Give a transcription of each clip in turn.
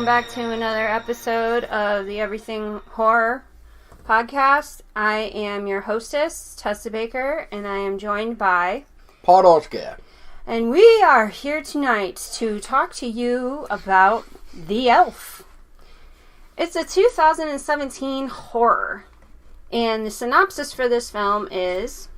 welcome back to another episode of the Everything Horror Podcast. I am your hostess, Tessa Baker, and I am joined by... Podolska. And we are here tonight to talk to you about The Elf. It's a 2017 horror, and the synopsis for this film is...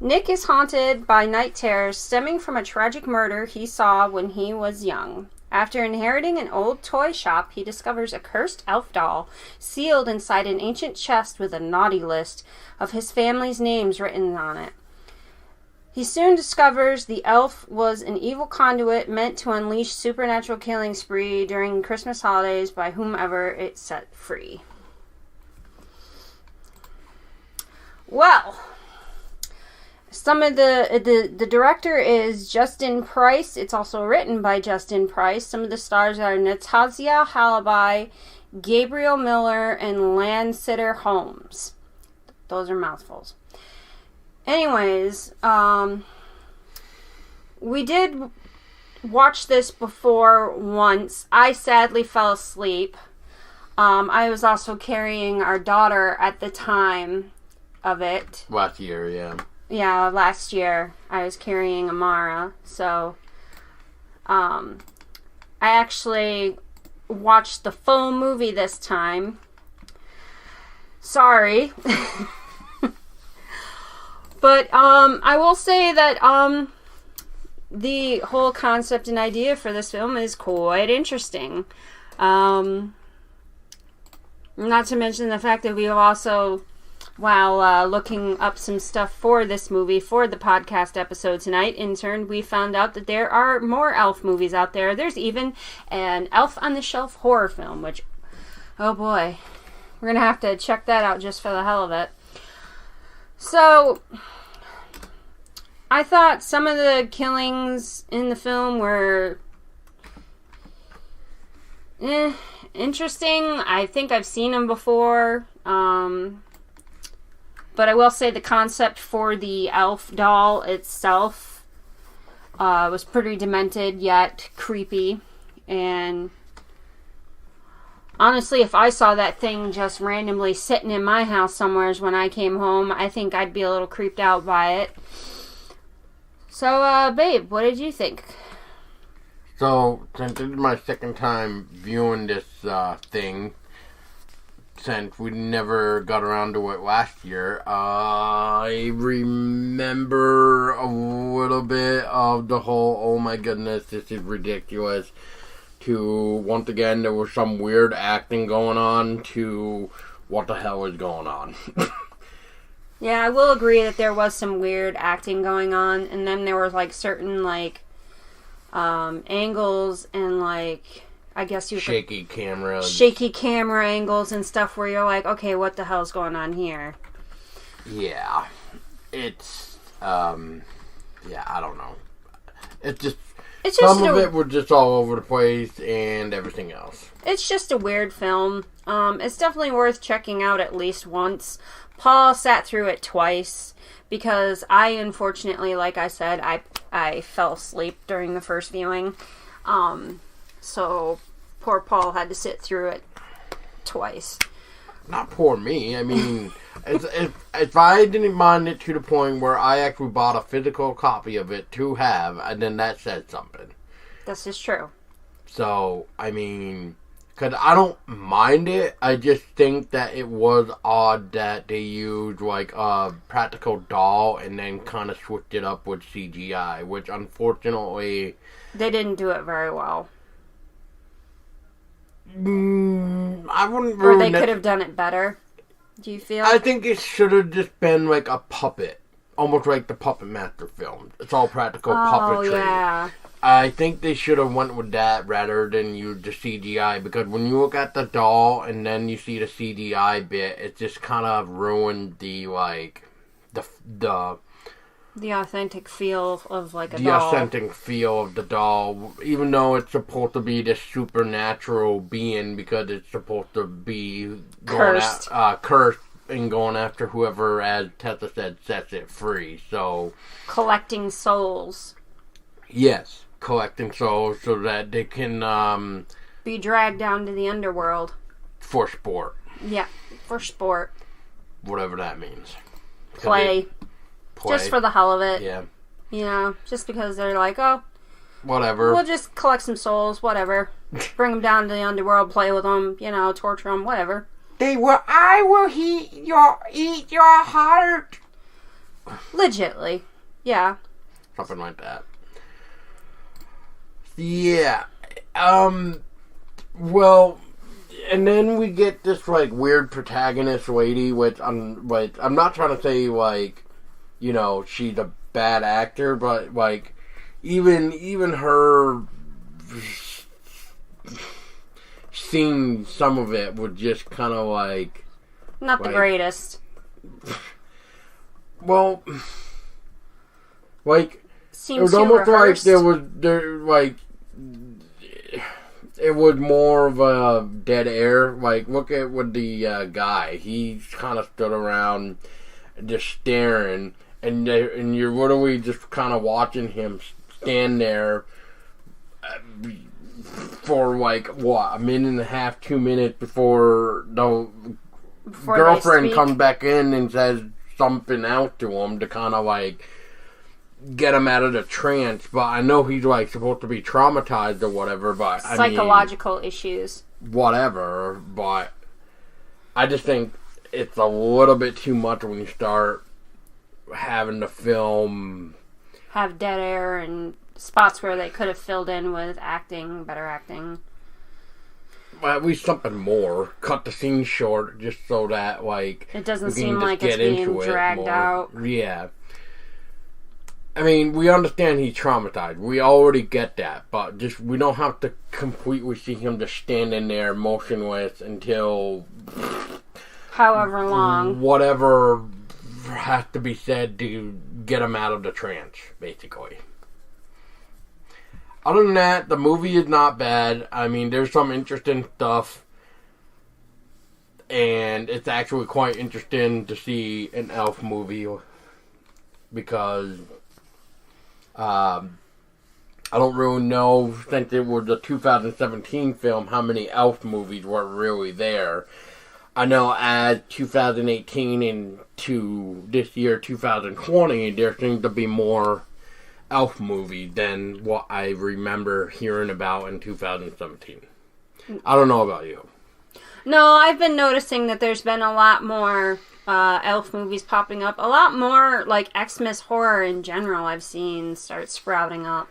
Nick is haunted by night terrors stemming from a tragic murder he saw when he was young. After inheriting an old toy shop, he discovers a cursed elf doll sealed inside an ancient chest with a naughty list of his family's names written on it. He soon discovers the elf was an evil conduit meant to unleash supernatural killing spree during Christmas holidays by whomever it set free. Well... Some of the director is Justin Price. It's also written by Justin Price. Some of the stars are Natasha Halaby, Gabriel Miller, and Lansiter Holmes. Those are mouthfuls. Anyways, we did watch this before once. I sadly fell asleep. I was also carrying our daughter at the time of it. Last year, yeah. Yeah, last year I was carrying Amara, so I actually watched the full movie this time. Sorry. But I will say that the whole concept and idea for this film is quite interesting. Not to mention the fact that we have also... While looking up some stuff for this movie, for the podcast episode tonight, in turn, we found out that there are more elf movies out there. There's even an Elf on the Shelf horror film, which, oh boy, we're going to have to check that out just for the hell of it. So, I thought some of the killings in the film were interesting. I think I've seen them before. But I will say the concept for the elf doll itself was pretty demented yet creepy. And honestly, if I saw that thing just randomly sitting in my house somewhere when I came home, I think I'd be a little creeped out by it. So, babe, what did you think? So, since this is my second time viewing this thing, since we never got around to it last year, I remember a little bit of the whole, oh my goodness, this is ridiculous, to, once again, there was some weird acting going on, to, what the hell is going on? Yeah, I will agree that there was some weird acting going on, and then there was, like, certain, like, angles and, like... I guess you shaky camera angles and stuff where you're like, okay, what the hell's going on here? Yeah. It's, I don't know. It's just some of it was just all over the place and everything else. It's just a weird film. It's definitely worth checking out at least once. Paul sat through it twice because I, unfortunately, like I said, I fell asleep during the first viewing. So, poor Paul had to sit through it twice. Not poor me. I mean, if I didn't mind it to the point where I actually bought a physical copy of it to have, and then that said something. This is true. So, I mean, because I don't mind it, I just think that it was odd that they used, like, a practical doll and then kind of switched it up with CGI, which, unfortunately... They didn't do it very well. I wouldn't. Or they could have done it better. Do you feel? I think it should have just been like a puppet, almost like the Puppet Master film. It's all practical puppetry. Yeah. I think they should have went with that rather than use the CGI, because when you look at the doll and then you see the CGI bit, it just kind of ruined the the authentic feel of, like, a doll. The authentic feel of the doll, even though it's supposed to be this supernatural being, because it's supposed to be cursed and going after whoever, as Tessa said, sets it free. So, collecting souls. Yes, collecting souls so that they can be dragged down to the underworld. For sport. Yeah, for sport. Whatever that means. Play. Just for the hell of it. Yeah. You know, just because they're like, oh, whatever. We'll just collect some souls, whatever. Bring them down to the underworld, play with them, you know, torture them, whatever. I will eat your heart. Legitly. Yeah. Something like that. Yeah. Well, and then we get this, like, weird protagonist lady, which I'm not trying to say, like, you know, she's a bad actor, but, like, even her seeing some of it was just kind of like... Not the greatest. Well, like... Seems it was almost rehearsed. Like it was more of a dead air. Like, look at with the guy. He kind of stood around just staring, and you're literally just kind of watching him stand there for like what, a minute and a half, 2 minutes before girlfriend comes back in and says something else to him to kind of like get him out of the trance. But I know he's like supposed to be traumatized or whatever, but psychological issues, whatever. But I just think it's a little bit too much when you start having the film have dead air and spots where they could have filled in with better acting. Well, at least something more. Cut the scene short just so that, like, it doesn't seem like it's being dragged out. Yeah. I mean, we understand he's traumatized. We already get that. But just, we don't have to completely see him just standing there motionless until... however long. Whatever has to be said to get him out of the trance, basically. Other than that, the movie is not bad. I mean, there's some interesting stuff. And it's actually quite interesting to see an elf movie. Because I don't really know, since it was a 2017 film, how many elf movies were really there. I know as 2018 into this year, 2020, there seems to be more elf movies than what I remember hearing about in 2017. I don't know about you. No, I've been noticing that there's been a lot more elf movies popping up. A lot more, like, Xmas horror in general I've seen start sprouting up.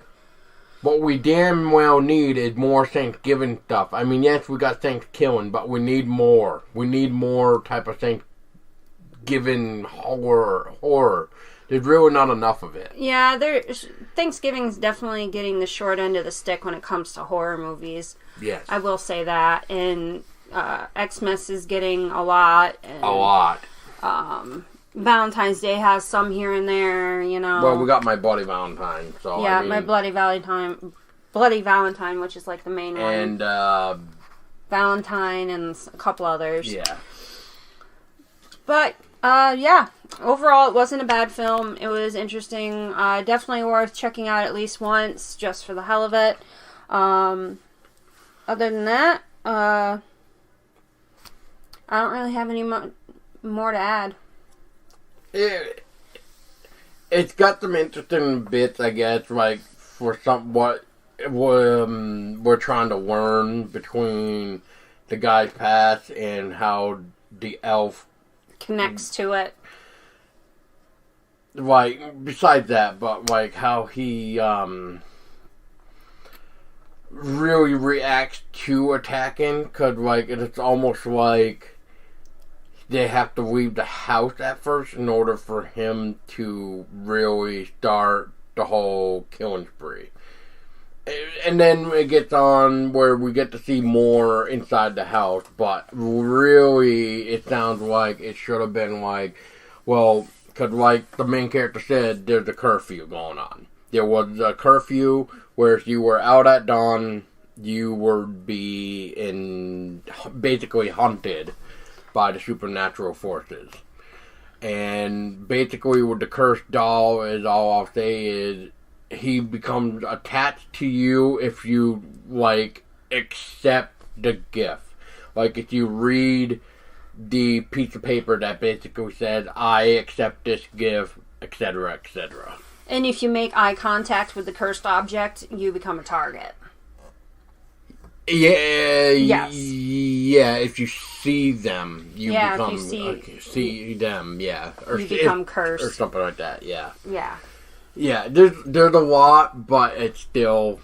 What we damn well need is more Thanksgiving stuff. I mean, yes, we got Thanksgiving, but we need more. We need more type of Thanksgiving horror. There's really not enough of it. Yeah, Thanksgiving's definitely getting the short end of the stick when it comes to horror movies. Yes. I will say that. And Xmas is getting a lot. And, a lot. Valentine's Day has some here and there, you know. Well, we got My Bloody Valentine, so yeah, I mean, My Bloody Valentine, which is like the main one. And Valentine and a couple others. Yeah. But yeah, overall it wasn't a bad film. It was interesting. Definitely worth checking out at least once, just for the hell of it. Other than that, I don't really have any more to add. It's got some interesting bits, I guess, like for what we're trying to learn between the guy's past and how the elf connects to it. Like, besides that, but like how he really reacts to attacking, because like it's almost like they have to leave the house at first in order for him to really start the whole killing spree. And then it gets on where we get to see more inside the house, but really it sounds like it should have been like, well, because like the main character said, there's a curfew going on. There was a curfew where if you were out at dawn, you would be basically hunted by the supernatural forces. And basically with the cursed doll, is all I'll say is he becomes attached to you if you like accept the gift. Like if you read the piece of paper that basically says, I accept this gift, etc., etc. And if you make eye contact with the cursed object, you become a target. Yeah. Yes. Yeah, if you see them, you become... if you see them, yeah. Or you become cursed. Or something like that, yeah. Yeah. Yeah, there's a lot, but it's still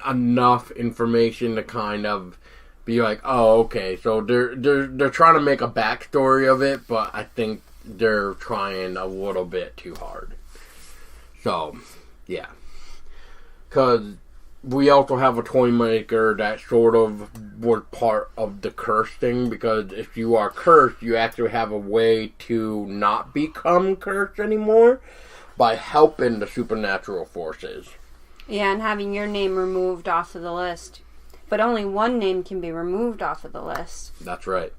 enough information to kind of be like, oh, okay. So they're trying to make a backstory of it, but I think they're trying a little bit too hard. So, yeah. Because we also have a toy maker that sort of was part of the curse thing, because if you are cursed, you actually have a way to not become cursed anymore by helping the supernatural forces. Yeah, and having your name removed off of the list. But only one name can be removed off of the list. That's right.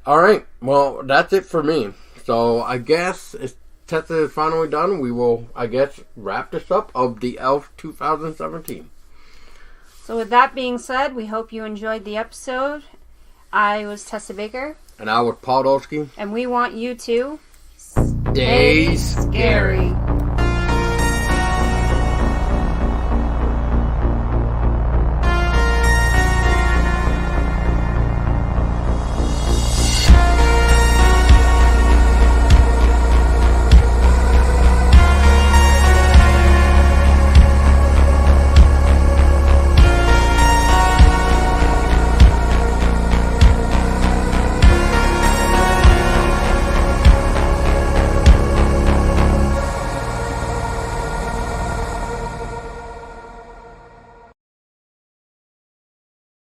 Alright, well, that's it for me. So, I guess if Tessa is finally done, we will, I guess, wrap this up of the ELF 2017. So with that being said, we hope you enjoyed the episode. I was Tessa Baker. And I was Paul Dolsky. And we want you to stay scary.